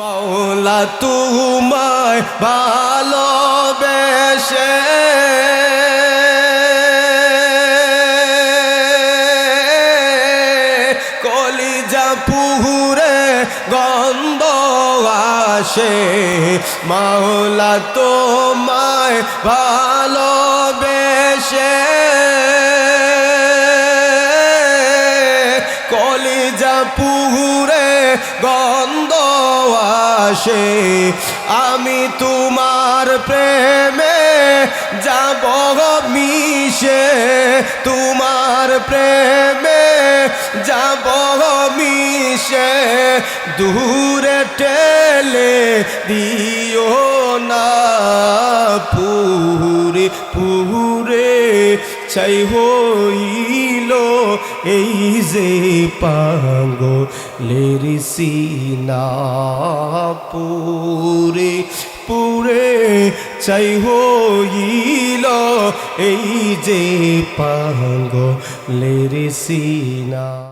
মাওলা তোমায় ভালোবেসে কলিজা পুরে গন্ধ আসে মাওলা তোমায় ভালোবেসে কলিজা পুরে গন্ধ আসে আমি তোমার প্রেমে যাব মিশে তোমার প্রেমে যাব মিশে দূরে ঠেলে দিও না পুরে পুরে চাই হইল এই যে পাগলের সিনা পুরে পুরে চাই হইল এই যে পাগলের সিনা।